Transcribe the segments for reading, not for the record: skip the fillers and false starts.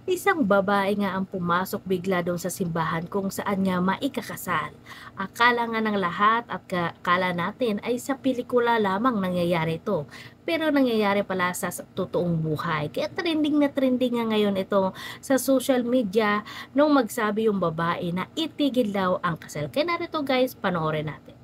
Isang babae nga ang pumasok bigla doon sa simbahan kung saan niya maikakasal. Akala nga ng lahat at akala natin ay sa pelikula lamang nangyayari ito. Pero nangyayari pala sa totoong buhay. Kaya trending nga ngayon ito sa social media nung magsabi yung babae na itigil daw ang kasal. Kaya narito guys, panoorin natin.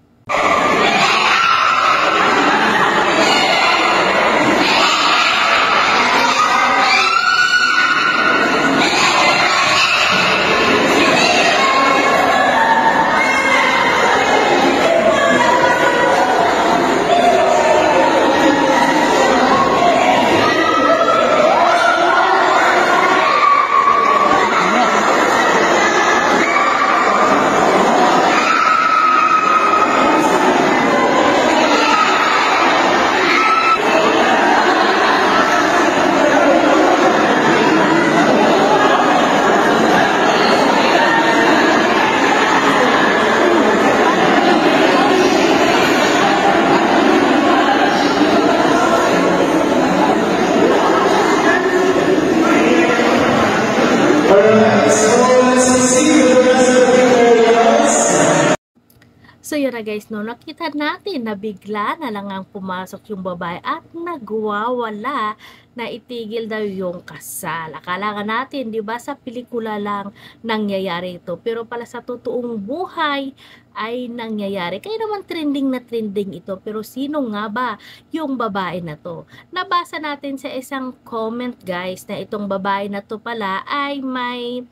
So yun na guys, no, nakita natin na bigla na lang ang pumasok yung babae at nagwawala na itigil daw yung kasal. Akala nga natin, di ba, sa pelikula lang nangyayari ito. Pero pala sa totoong buhay ay nangyayari. Kaya naman trending na trending ito. Pero sino nga ba yung babae na to? Nabasa natin sa isang comment guys na itong babae na to pala ay may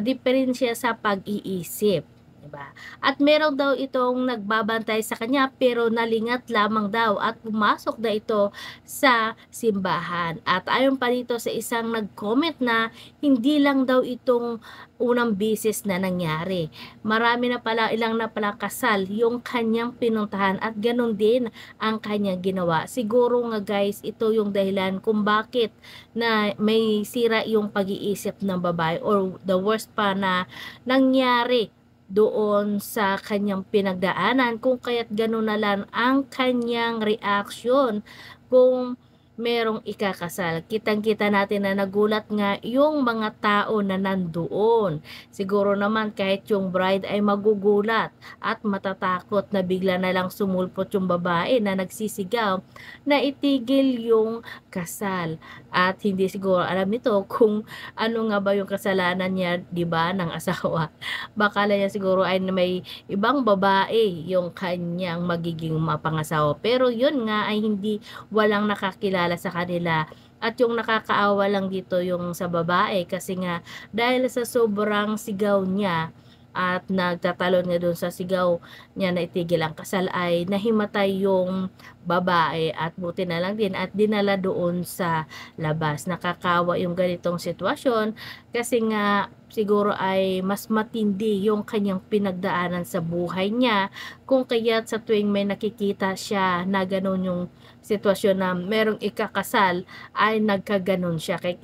diferensya sa pag-iisip. Diba? At meron daw itong nagbabantay sa kanya pero nalingat lamang daw at pumasok na ito sa simbahan. At ayon pa dito sa isang nag-comment na hindi lang daw itong unang bisis na nangyari. Marami na pala, ilang na pala kasal yung kanyang pinuntahan at ganun din ang kanyang ginawa. Siguro nga guys, ito yung dahilan kung bakit na may sira yung pag-iisip ng babae or the worst pa na nangyari doon sa kanyang pinagdaanan kung kaya't gano'n na lang ang kanyang reaksyon kung merong ikakasal. Kitang-kita natin na nagulat nga yung mga tao na nandoon. Siguro naman kahit yung bride ay magugulat at matatakot na bigla na lang sumulpot yung babae na nagsisigaw na itigil yung kasal. At hindi siguro alam nito kung ano nga ba yung kasalanan niya, 'di ba, ng asawa. Baka niya siguro ay may ibang babae yung kanyang magiging mapangasawa. Pero yun nga ay hindi walang nakakilala sa kanila. At yung nakakaawa lang dito yung sa babae kasi nga dahil sa sobrang sigaw niya at nagtatalon nga doon sa sigaw niya na itigil ang kasal ay nahimatay yung babae at buti na lang din at dinala doon sa labas. Nakakawa yung ganitong sitwasyon kasi nga siguro ay mas matindi yung kanyang pinagdaanan sa buhay niya kung kaya't sa tuwing may nakikita siya na ganun yung sitwasyon na merong ikakasal ay nagkaganon siya. Kaya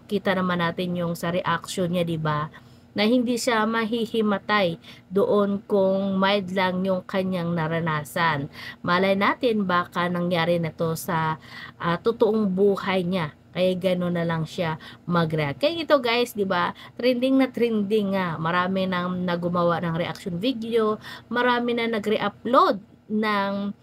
kita naman natin yung sa reaction niya, 'di ba? Na hindi siya mahihimatay doon kung mild lang yung kanyang naranasan. Malay natin baka nangyari na to sa totoong buhay niya. Kaya gano'n na lang siya mag-react. Kaya ito guys, 'di ba? Trending na trending nga. Marami nang nagumawa ng reaction video, marami na nagre-upload ng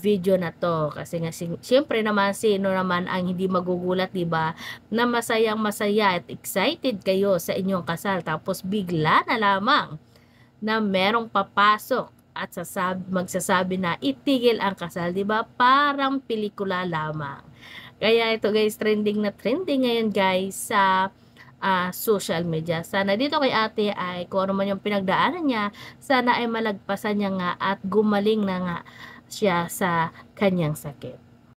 video na to kasi nga siyempre naman sino naman ang hindi magugulat, 'di ba, na masayang masaya at excited kayo sa inyong kasal tapos bigla na lamang na merong papasok at magsasabi na itigil ang kasal, 'di ba? Parang pelikula lamang. Kaya ito guys, trending na trending ngayon guys sa social media. Sana dito kay ate ay kung ano man yung pinagdaanan niya, sana ay malagpasan niya nga at gumaling na nga siya sa kanyang sakit.